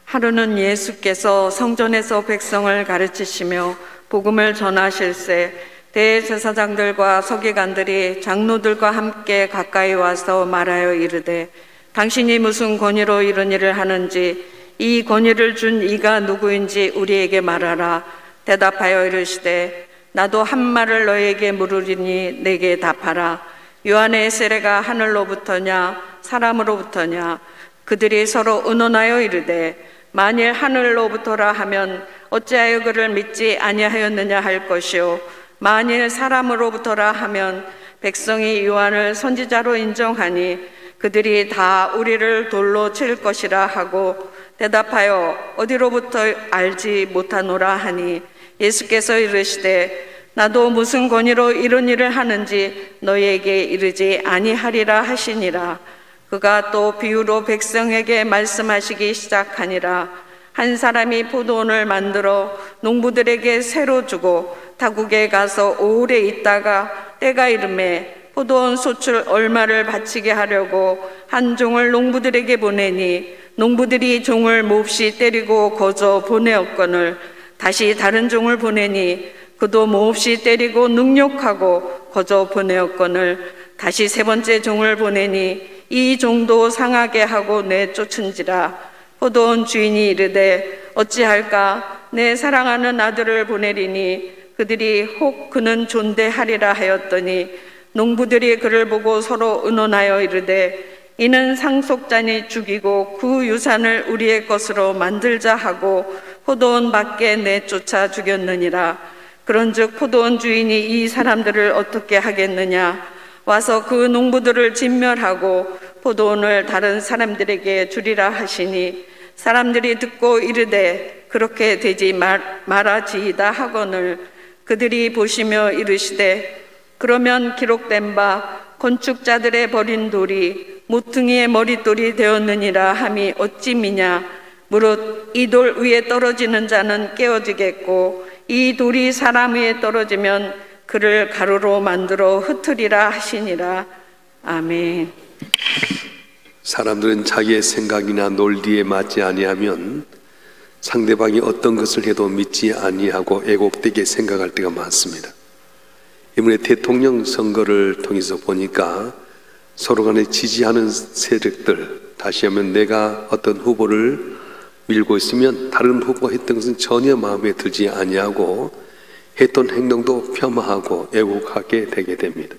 하루는 예수께서 성전에서 백성을 가르치시며 복음을 전하실새 대제사장들과 서기관들이 장로들과 함께 가까이 와서 말하여 이르되 당신이 무슨 권위로 이런 일을 하는지 이 권위를 준 이가 누구인지 우리에게 말하라. 대답하여 이르시되 나도 한 말을 너에게 물으리니 내게 답하라. 요한의 세례가 하늘로부터냐 사람으로부터냐? 그들이 서로 의논하여 이르되 만일 하늘로부터라 하면 어찌하여 그를 믿지 아니하였느냐 할 것이요 만일 사람으로부터라 하면 백성이 요한을 선지자로 인정하니 그들이 다 우리를 돌로 칠 것이라 하고 대답하여 어디로부터 알지 못하노라 하니 예수께서 이르시되 나도 무슨 권위로 이런 일을 하는지 너희에게 이르지 아니하리라 하시니라. 그가 또 비유로 백성에게 말씀하시기 시작하니라. 한 사람이 포도원을 만들어 농부들에게 새로 주고 타국에 가서 오래 있다가 때가 이르매 포도원 소출 얼마를 바치게 하려고 한 종을 농부들에게 보내니 농부들이 종을 몹시 때리고 거저 보내었거늘 다시 다른 종을 보내니 그도 몹시 때리고 능욕하고 거저 보내었거늘 다시 세 번째 종을 보내니 이 종도 상하게 하고 내쫓은지라. 포도원 주인이 이르되 어찌할까? 내 사랑하는 아들을 보내리니 그들이 혹 그는 존대하리라 하였더니 농부들이 그를 보고 서로 의논하여 이르되 이는 상속자니 죽이고 그 유산을 우리의 것으로 만들자 하고 포도원 밖에 내쫓아 죽였느니라. 그런즉 포도원 주인이 이 사람들을 어떻게 하겠느냐? 와서 그 농부들을 진멸하고 포도원을 다른 사람들에게 주리라 하시니 사람들이 듣고 이르되 그렇게 되지 말아지이다 하거늘 그들이 보시며 이르시되 그러면 기록된 바 건축자들의 버린 돌이 모퉁이의 머릿돌이 되었느니라 함이 어찌 미냐? 무릇 이 돌 위에 떨어지는 자는 깨어지겠고 이 돌이 사람 위에 떨어지면 그를 가루로 만들어 흩으리라 하시니라. 아멘. 사람들은 자기의 생각이나 논리에 맞지 아니하면 상대방이 어떤 것을 해도 믿지 아니하고 애곡되게 생각할 때가 많습니다. 이번에 대통령 선거를 통해서 보니까 서로 간에 지지하는 세력들, 다시 하면 내가 어떤 후보를 밀고 있으면 다른 후보가 했던 것은 전혀 마음에 들지 아니하고 했던 행동도 폄하하고 애국하게 되게 됩니다.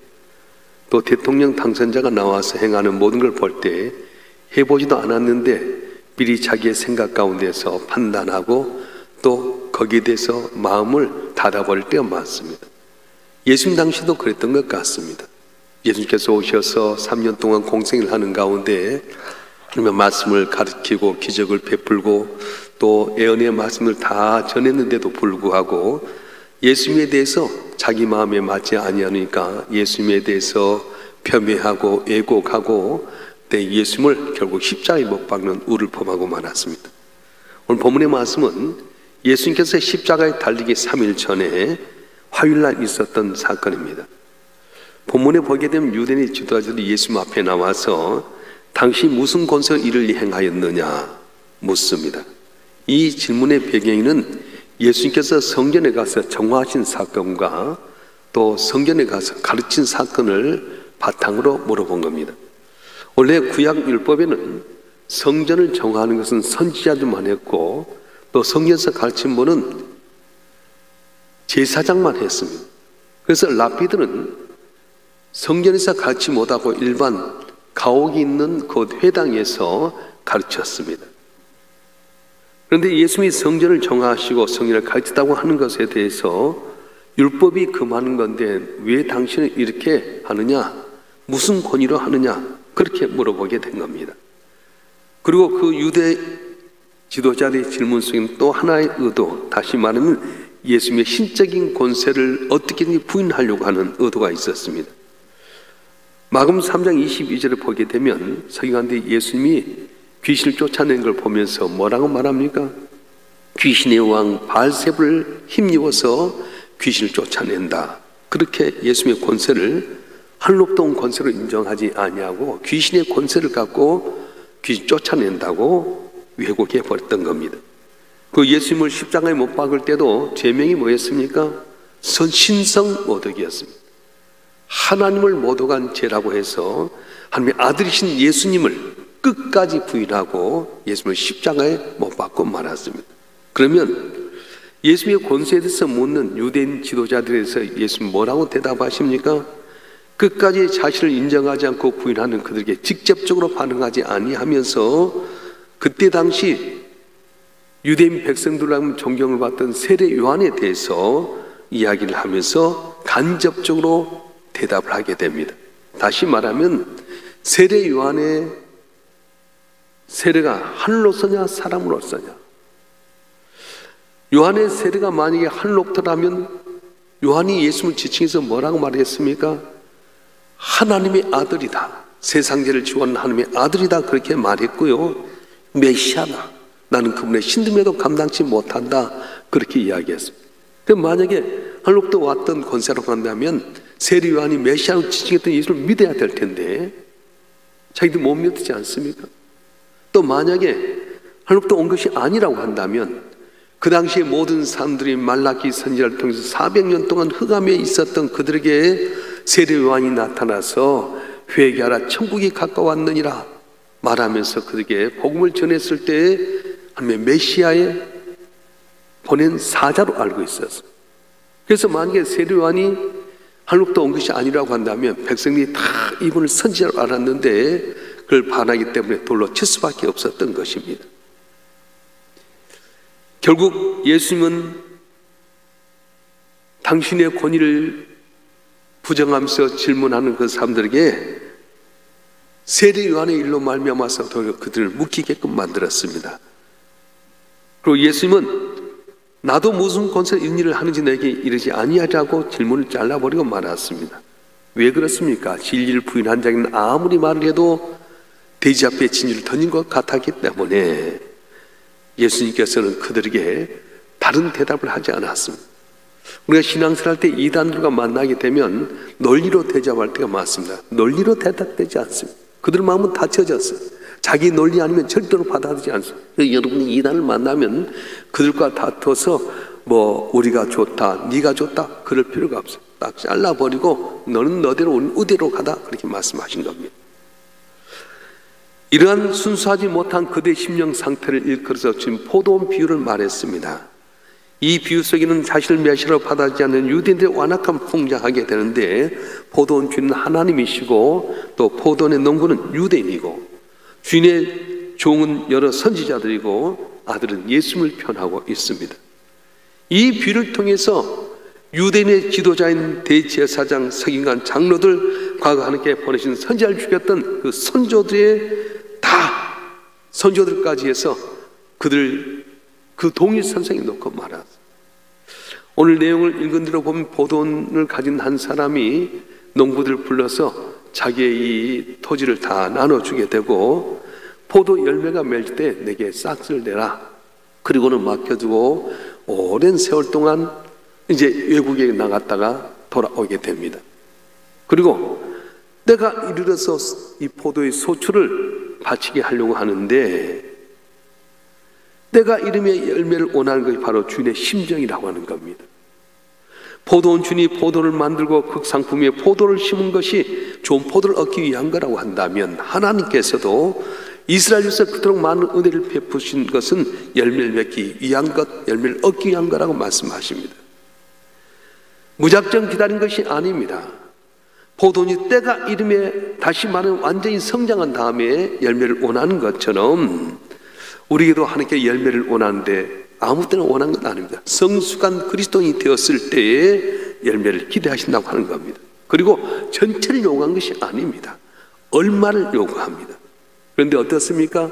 또 대통령 당선자가 나와서 행하는 모든 걸 볼 때 해보지도 않았는데 미리 자기의 생각 가운데서 판단하고 또 거기에 대해서 마음을 닫아버릴 때가 많습니다. 예수님 당시도 그랬던 것 같습니다. 예수님께서 오셔서 3년 동안 공생을 하는 가운데 말씀을 가르치고 기적을 베풀고 또 예언의 말씀을 다 전했는데도 불구하고 예수님에 대해서 자기 마음에 맞지 아니하니까 예수님에 대해서 폄훼하고 애곡하고 때 예수님을 결국 십자가에 못 박는 우를 범하고 말았습니다. 오늘 본문의 말씀은 예수님께서 십자가에 달리기 3일 전에 화요일날 있었던 사건입니다. 본문에 보게 되면 유대인의 지도자들이 예수님 앞에 나와서 당신이 무슨 권세로 이를 행하였느냐 묻습니다. 이 질문의 배경에는 예수님께서 성전에 가서 정화하신 사건과 또 성전에 가서 가르친 사건을 바탕으로 물어본 겁니다. 원래 구약 율법에는 성전을 정화하는 것은 선지자들만 했고 또 성전에서 가르친 분은 제사장만 했습니다. 그래서 랍비들은 성전에서 가르치 못하고 일반 가옥이 있는 그 회당에서 가르쳤습니다. 그런데 예수님이 성전을 정화하시고 성전을 가르쳤다고 하는 것에 대해서 율법이 금하는 건데 왜 당신은 이렇게 하느냐? 무슨 권위로 하느냐? 그렇게 물어보게 된 겁니다. 그리고 그 유대 지도자들의 질문 속에는 또 하나의 의도, 다시 말하면 예수님의 신적인 권세를 어떻게든지 부인하려고 하는 의도가 있었습니다. 마금 3장 22절을 보게 되면 서기관들이 예수님이 귀신을 쫓아낸 걸 보면서 뭐라고 말합니까? 귀신의 왕 바알세불을 힘입어서 귀신을 쫓아낸다. 그렇게 예수님의 권세를 하늘로부터 온 권세로 인정하지 아니하고 귀신의 권세를 갖고 귀신 쫓아낸다고 왜곡해 버렸던 겁니다. 그 예수님을 십자가에 못 박을 때도 제명이 뭐였습니까? 신성 모독이었습니다. 하나님을 모독한 죄라고 해서 하나님의 아들이신 예수님을 끝까지 부인하고 예수님을 십자가에 못 박고 말았습니다. 그러면 예수님의 권세에 대해서 묻는 유대인 지도자들에 대해서 예수님 뭐라고 대답하십니까? 끝까지 자신을 인정하지 않고 부인하는 그들에게 직접적으로 반응하지 아니하면서 그때 당시 유대인 백성들로 존경을 받던 세례 요한에 대해서 이야기를 하면서 간접적으로 대답을 하게 됩니다. 다시 말하면 세례 요한의 세례가 하늘로서냐 사람으로서냐, 요한의 세례가 만약에 하늘로부터라면 요한이 예수님을 지칭해서 뭐라고 말했습니까? 하나님의 아들이다, 세상죄를 지원하는 하나님의 아들이다, 그렇게 말했고요. 메시아다, 나는 그분의 신듦에도 감당치 못한다, 그렇게 이야기했습니다. 그럼 만약에 하늘로부터 왔던 권세라고 한다면 세례 요한이 메시아로 지칭했던 예수를 믿어야 될 텐데 자기들 못 믿지 않습니까? 또 만약에 하늘로부터 온 것이 아니라고 한다면 그 당시에 모든 사람들이 말라기 선지자를 통해서 400년 동안 흑암에 있었던 그들에게 세례 요한이 나타나서 회개하라, 천국이 가까웠느니라 말하면서 그들에게 복음을 전했을 때에 하나님의 메시아에 보낸 사자로 알고 있었어요. 그래서 만약에 세례 요한이 하늘로부터 온 것이 아니라고 한다면 백성들이 다 이분을 선지자로 알았는데 그걸 반하기 때문에 돌로 칠 수밖에 없었던 것입니다. 결국 예수님은 당신의 권위를 부정하면서 질문하는 그 사람들에게 세례 요한의 일로 말미암아서 그들을 묵히게끔 만들었습니다. 그리고 예수님은 나도 무슨 권세로 이런 일을 하는지 내게 이르지 아니하자고 질문을 잘라버리고 말았습니다. 왜 그렇습니까? 진리를 부인한 자는 아무리 말을 해도 돼지 앞에 진리를 던진 것 같았기 때문에 예수님께서는 그들에게 다른 대답을 하지 않았습니다. 우리가 신앙생활 할 때 이단들과 만나게 되면 논리로 대답할 때가 많습니다. 논리로 대답되지 않습니다. 그들 마음은 닫혀졌어요. 자기 논리 아니면 절대로 받아들이지 않습니다. 여러분이 이단을 만나면 그들과 다퉈서 뭐 우리가 좋다, 네가 좋다 그럴 필요가 없어요. 딱 잘라버리고 너는 너대로 우리는 우대로 가다, 그렇게 말씀하신 겁니다. 이러한 순수하지 못한 그대의 심령 상태를 일컬어서 지금 포도원 비유를 말했습니다. 이 비유 속에는 자신을 메시아로 받아들이지 않는 유대인들의 완악함 풍자하게 되는데 포도원 주인은 하나님이시고 또 포도원의 농부는 유대인이고 주인의 종은 여러 선지자들이고 아들은 예수님을 표현하고 있습니다. 이 비유를 통해서 유대인의 지도자인 대제사장, 서기관, 장로들, 과거 하나님께 보내신 선지자를 죽였던 그 선조들의 다 선조들까지 해서 그들 그 동일 선생에 놓고 말았어요. 오늘 내용을 읽은 대로 보면 포도원을 가진 한 사람이 농부들을 불러서 자기의 이 토지를 다 나눠주게 되고 포도 열매가 맺을 때 내게 싹을 내라, 그리고는 맡겨두고 오랜 세월 동안 이제 외국에 나갔다가 돌아오게 됩니다. 그리고 내가 이르러서 이 포도의 소출을 바치게 하려고 하는데 내가 이름의 열매를 원하는 것이 바로 주인의 심정이라고 하는 겁니다. 포도원 주인이 포도를 만들고 극상품 위에 포도를 심은 것이 좋은 포도를 얻기 위한 거라고 한다면 하나님께서도 이스라엘에서 그토록 많은 은혜를 베푸신 것은 열매를 맺기 위한 것, 열매를 얻기 위한 거라고 말씀하십니다. 무작정 기다린 것이 아닙니다. 포도원이 때가 이름에 다시 말하면 완전히 성장한 다음에 열매를 원하는 것처럼 우리에게도 하나님께 열매를 원하는데 아무 때나 원하는 건 아닙니다. 성숙한 그리스도인이 되었을 때에 열매를 기대하신다고 하는 겁니다. 그리고 전체를 요구한 것이 아닙니다. 얼마를 요구합니다. 그런데 어떻습니까?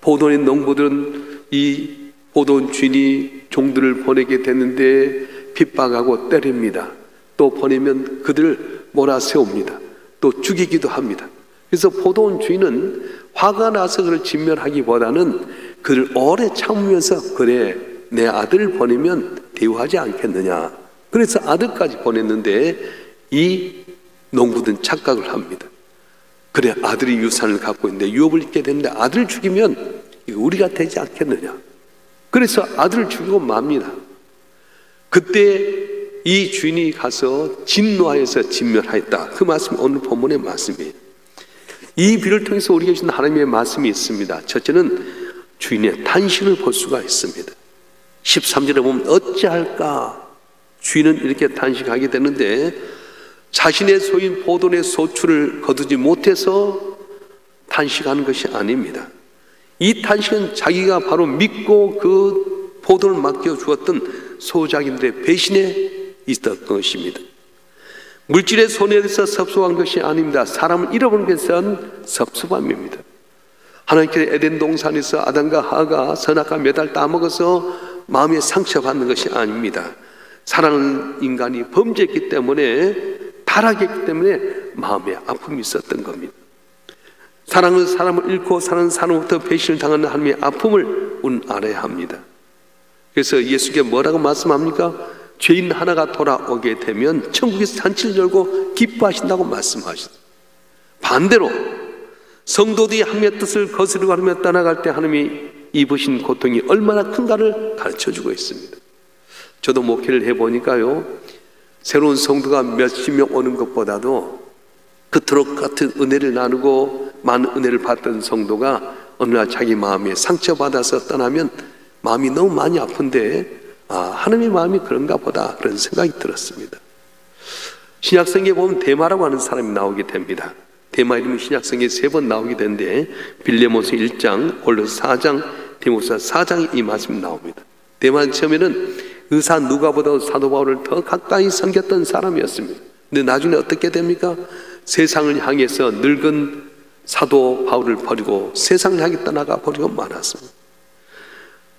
포도원의 농부들은 이 포도원 주인이 종들을 보내게 됐는데 핍박하고 때립니다. 또 보내면 그들을 몰아세웁니다. 또 죽이기도 합니다. 그래서 포도원 주인은 화가 나서 그를 진멸하기보다는 그를 오래 참으면서 그래 내 아들을 보내면 대우하지 않겠느냐, 그래서 아들까지 보냈는데 이 농부들은 착각을 합니다. 그래 아들이 유산을 갖고 있는데 유업을 입게 되는데 아들을 죽이면 이거 우리가 되지 않겠느냐. 그래서 아들을 죽이고 맙니다. 그때 이 주인이 가서 진노하여서 진멸하였다. 그 말씀이 오늘 본문의 말씀이에요. 이 비를 통해서 우리에게 주신 하나님의 말씀이 있습니다. 첫째는 주인의 탄식을 볼 수가 있습니다. 13절에 보면 어찌할까? 주인은 이렇게 탄식하게 되는데 자신의 소인 포도원의 소출을 거두지 못해서 탄식하는 것이 아닙니다. 이 탄식은 자기가 바로 믿고 그 포도를 맡겨주었던 소작인들의 배신에 있었던 것입니다. 물질의 손해에서 섭섭한 것이 아닙니다. 사람을 잃어버린 것은 섭섭함입니다. 하나님께서 에덴 동산에서 아담과 하와가 선악과 매달 따먹어서 마음에 상처받는 것이 아닙니다. 사랑하는 인간이 범죄했기 때문에 타락했기 때문에 마음에 아픔이 있었던 겁니다. 사랑은 사람을 잃고 사랑은 사람으로부터 배신을 당하는 하나님의 아픔을 우리는 알아야 합니다. 그래서 예수께서 뭐라고 말씀합니까? 죄인 하나가 돌아오게 되면 천국에서 잔치를 열고 기뻐하신다고 말씀하시죠. 반대로 성도들이 하나님의 뜻을 거스르고 하나님을 떠나갈 때 하나님이 입으신 고통이 얼마나 큰가를 가르쳐주고 있습니다. 저도 목회를 해보니까요, 새로운 성도가 몇십 명 오는 것보다도 그토록 같은 은혜를 나누고 많은 은혜를 받던 성도가 어느 날 자기 마음에 상처받아서 떠나면 마음이 너무 많이 아픈데 하나님의 마음이 그런가 보다, 그런 생각이 들었습니다. 신약성경에 보면 데마라고 하는 사람이 나오게 됩니다. 데마 이름은 신약성경에 3번 나오게 되는데 빌레몬서 1장, 골로새 4장, 디모데후서 4장에 이 말씀이 나옵니다. 데마는 처음에는 의사 누가보다 사도 바울을 더 가까이 섬겼던 사람이었습니다. 근데 나중에 어떻게 됩니까? 세상을 향해서 늙은 사도 바울을 버리고 세상을 향해 떠나가 버리고 말았습니다.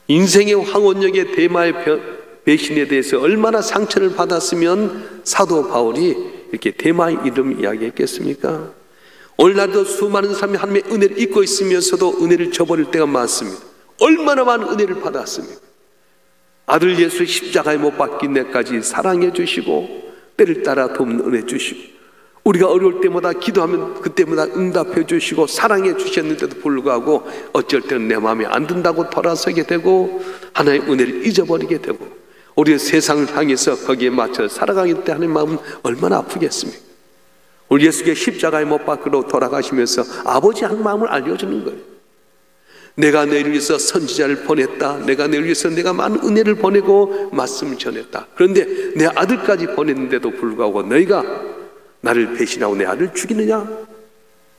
인생의 황혼역의 데마의 배신에 대해서 얼마나 상처를 받았으면 사도 바울이 이렇게 데마의 이름을 이야기했겠습니까? 오늘날도 수많은 사람이 하나님의 은혜를 잊고 있으면서도 은혜를 저버릴 때가 많습니다. 얼마나 많은 은혜를 받았습니까? 아들 예수 십자가에 못 박힌 데까지 사랑해 주시고 때를 따라 돕는 은혜 주시고 우리가 어려울 때마다 기도하면 그때마다 응답해 주시고 사랑해 주셨는데도 불구하고 어쩔 때는 내 마음에 안 든다고 돌아서게 되고 하나님의 은혜를 잊어버리게 되고 우리가 세상을 향해서 거기에 맞춰 살아가기 때 하나님의 마음은 얼마나 아프겠습니까? 우리 예수께 십자가에 못 박히러 돌아가시면서 아버지 한 마음을 알려주는 거예요. 내가 너희를 위해서 선지자를 보냈다. 내가 너희를 위해서 내가 많은 은혜를 보내고 말씀을 전했다. 그런데 내 아들까지 보냈는데도 불구하고 너희가 나를 배신하고 내 아들을 죽이느냐?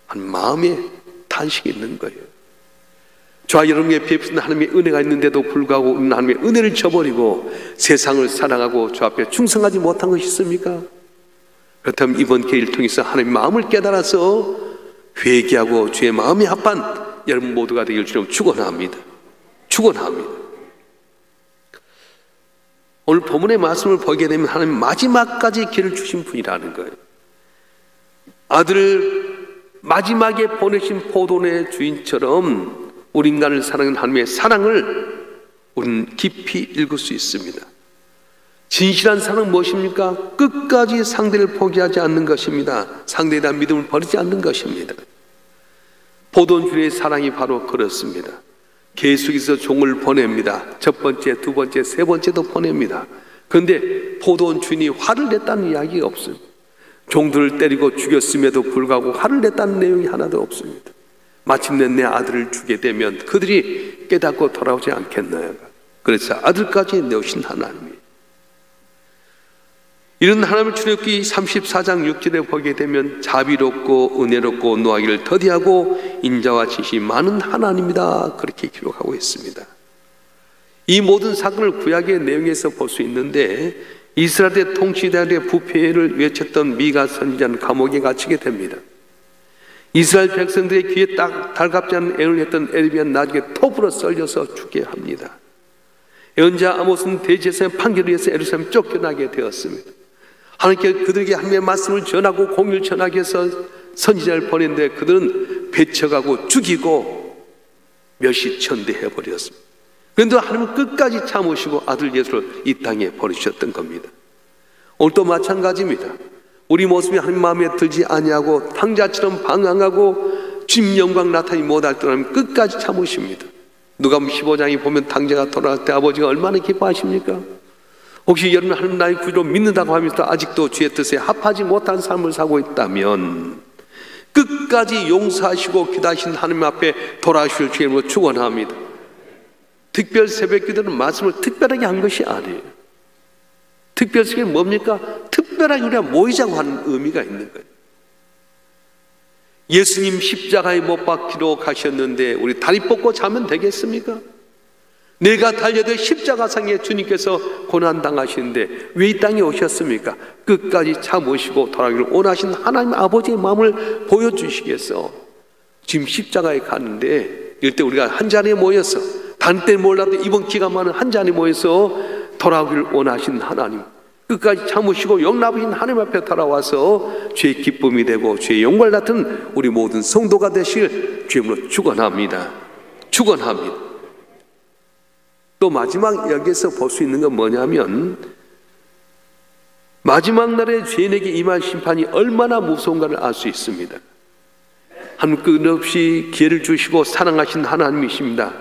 하는 마음에 탄식이 있는 거예요. 저와 여러분에게 베푸신 하나님의 은혜가 있는데도 불구하고 우리는 하나님의 은혜를 저버리고 세상을 사랑하고 주 앞에 충성하지 못한 것이 있습니까? 그렇다면 이번 기회를 통해서 하나님의 마음을 깨달아서 회개하고 주의 마음에 합한 여러분 모두가 되길 주님 축원합니다. 축원합니다. 오늘 본문의 말씀을 보게 되면 하나님 마지막까지 길을 주신 분이라는 거예요. 아들을 마지막에 보내신 포도원의 주인처럼 우리 인간을 사랑하는 하나님의 사랑을 우리는 깊이 읽을 수 있습니다. 진실한 사랑은 무엇입니까? 끝까지 상대를 포기하지 않는 것입니다. 상대에 대한 믿음을 버리지 않는 것입니다. 포도원 주인의 사랑이 바로 그렇습니다. 계속해서 종을 보냅니다. 첫 번째, 두 번째, 세 번째도 보냅니다. 그런데 포도원 주인이 화를 냈다는 이야기가 없습니다. 종들을 때리고 죽였음에도 불구하고 화를 냈다는 내용이 하나도 없습니다. 마침내 내 아들을 주게 되면 그들이 깨닫고 돌아오지 않겠나요? 그래서 아들까지 내오신 하나님이 이런 하나님을 출애굽기 34장 6절에 보게 되면 자비롭고 은혜롭고 노하기를 더디하고 인자와 지식이 많은 하나님이다, 그렇게 기록하고 있습니다. 이 모든 사건을 구약의 내용에서 볼 수 있는데 이스라엘의 통치자들의 부패를 외쳤던 미가 선지자는 감옥에 갇히게 됩니다. 이스라엘 백성들의 귀에 딱 달갑지 않은 애를 했던 에르미야는 나중에 톱으로 썰려서 죽게 합니다. 예언자 아모스는 대제사장 판결을 위해서 예루살렘 쫓겨나게 되었습니다. 하나님께 그들에게 하나님의 말씀을 전하고 공의를 전하기 위해서 선지자를 보냈는데 그들은 배척하고 죽이고 멸시천대해버렸습니다. 그런데 하나님은 끝까지 참으시고 아들 예수를 이 땅에 버리셨던 겁니다. 오늘도 마찬가지입니다. 우리 모습이 하나님 마음에 들지 아니하고 탕자처럼 방황하고 주님 영광 나타나지 못할 때 하나님 끝까지 참으십니다. 누가복음 15장에 보면 당자가 돌아갈 때 아버지가 얼마나 기뻐하십니까? 혹시 여러분 하나님 나의 구주로 믿는다고 하면서 아직도 주의 뜻에 합하지 못한 삶을 살고 있다면 끝까지 용서하시고 기다리신 하나님 앞에 돌아오실 주의 이름으로 축원합니다. 특별 새벽기도는 말씀을 특별하게 한 것이 아니에요. 특별 새벽이 뭡니까? 특별하게 우리가 모이자고 하는 의미가 있는 거예요. 예수님 십자가에 못 박히러 가셨는데 우리 다리 뻗고 자면 되겠습니까? 내가 달려들 십자가상에 주님께서 고난당하시는데 왜 이 땅에 오셨습니까? 끝까지 참으시고 돌아가기를 원하신 하나님 아버지의 마음을 보여주시겠어. 지금 십자가에 가는데 이럴 때 우리가 한 자리에 모여서 다른 때 몰라도 이번 기간만은 한 자리에 모여서 돌아오기를 원하신 하나님, 끝까지 참으시고 용납하신 하나님 앞에 돌아와서 주의 기쁨이 되고 주의 영광을 나타내는 우리 모든 성도가 되실 주님으로 축원합니다. 축원합니다. 또 마지막 여기에서 볼 수 있는 건 뭐냐면 마지막 날에 죄인에게 임할 심판이 얼마나 무서운가를 알 수 있습니다. 하나님 끝없이 기회를 주시고 사랑하신 하나님이십니다.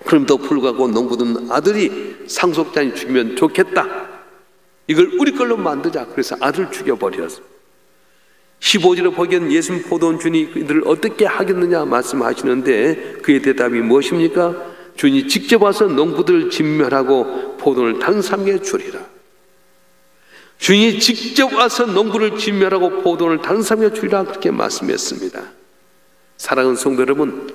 그럼에도 불구하고 농부든 아들이 상속자니 죽이면 좋겠다, 이걸 우리 걸로 만들자, 그래서 아들을 죽여버렸습니다. 15절에 보기엔 예수님 포도원 주니 그들을 어떻게 하겠느냐 말씀하시는데 그의 대답이 무엇입니까? 주인이 직접 와서 농부들을 진멸하고 포도원을 다른 사람에게 주리라. 주인이 직접 와서 농부를 진멸하고 포도원을 다른 사람에게 주리라, 그렇게 말씀했습니다. 사랑하는 성도 여러분,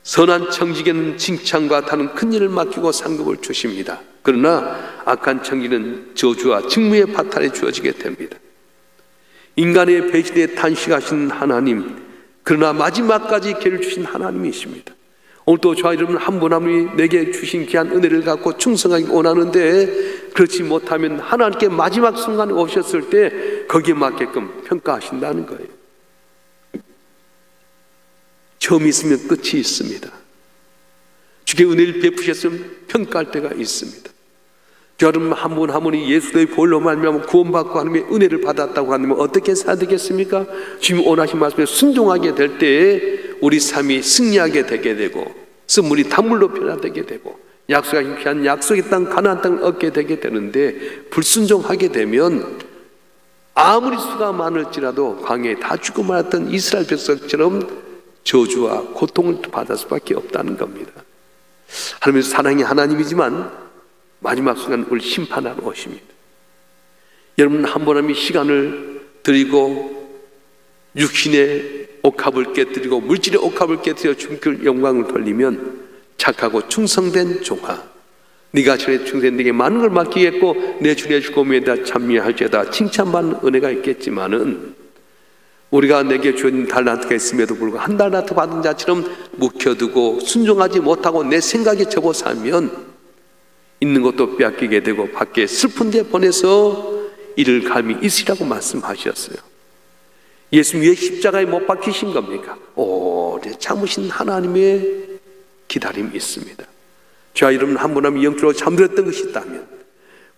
선한 청지기는 칭찬과 다른 큰 일을 맡기고 상급을 주십니다. 그러나 악한 청지기는 저주와 직무의 파탄에 주어지게 됩니다. 인간의 배신에 탄식하신 하나님, 그러나 마지막까지 기회를 주신 하나님이십니다. 오늘도 저와 여러분 한 분 한 분이 내게 주신 귀한 은혜를 갖고 충성하기 원하는데 그렇지 못하면 하나님께 마지막 순간에 오셨을 때 거기에 맞게끔 평가하신다는 거예요. 처음이 있으면 끝이 있습니다. 주께 은혜를 베푸셨으면 평가할 때가 있습니다. 여러분 한 분 한 분이 예수의 보혈로 말미암아 구원받고 하나님의 은혜를 받았다고 하면 어떻게 살아야 되겠습니까? 주님 원하신 말씀에 순종하게 될 때에 우리 삶이 승리하게 되게 되고 선물이 단물로 변화되게 되고 약속하신 귀한 약속의 땅 가나안 땅을 얻게 되게 되는데 불순종하게 되면 아무리 수가 많을지라도 광야에 다 죽고 말았던 이스라엘 백성처럼 저주와 고통을 받을 수밖에 없다는 겁니다. 하나님은 사랑의 하나님이지만 마지막 순간 우리 심판하러 오십니다. 여러분 한 번 하면 시간을 드리고 육신의 옥합을 깨뜨리고 물질의 옥합을 깨뜨려 주님께 영광을 돌리면 착하고 충성된 종아, 네가 전에 충성된 내게 많은 걸 맡기겠고 내 주의 주kom에다 참여할지어다 칭찬받는 은혜가 있겠지만은 우리가 내게 주어진 달란트가 있음에도 불구하고 한 달란트 받은 자처럼 묵혀두고 순종하지 못하고 내 생각에 접어 살면 있는 것도 빼앗기게 되고 밖에 슬픈 데 보내서 이를 감이 있으라고 말씀하셨어요. 예수님 왜 십자가에 못 박히신 겁니까? 오래 참으신 하나님의 기다림이 있습니다. 저와 여러분 한 분 하면 영적으로 잠들었던 것이 있다면,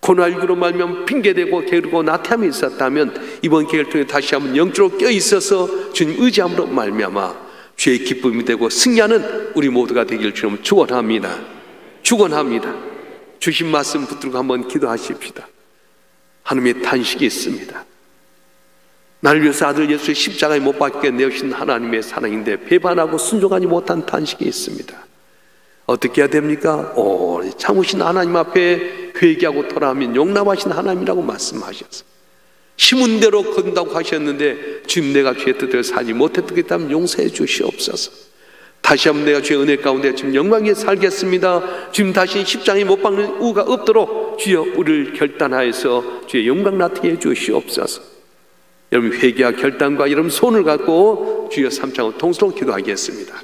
코로나19로 말미암아 핑계대고 게으르고 나태함이 있었다면 이번 기회를 통해 다시 한번 영적으로 껴있어서 주님 의지함으로 말미암아 주의 기쁨이 되고 승리하는 우리 모두가 되기를 주님 축원합니다. 축원합니다. 주신 말씀 붙들고 한번 기도하십시다. 하나님의 탄식이 있습니다. 나를 위해서 아들 예수의 십자가에 못 박게 내어주신 하나님의 사랑인데 배반하고 순종하지 못한 탄식이 있습니다. 어떻게 해야 됩니까? 오래 참으신 하나님 앞에 회개하고 돌아오면 용납하신 하나님이라고 말씀하셨어요. 심은 대로 건다고 하셨는데 주님 내가 주의 뜻대로 살지 못했던 게 있다면 용서해 주시옵소서. 다시 한번 내가 주의 은혜 가운데 지금 영광에 살겠습니다. 지금 다시 십자가에 못 박는 우가 없도록 주여 우리를 결단하여서 주의 영광 나타내 주시옵소서. 여러분 회개와 결단과 여러분 손을 갖고 주여 삼창으로 통수로 기도하겠습니다.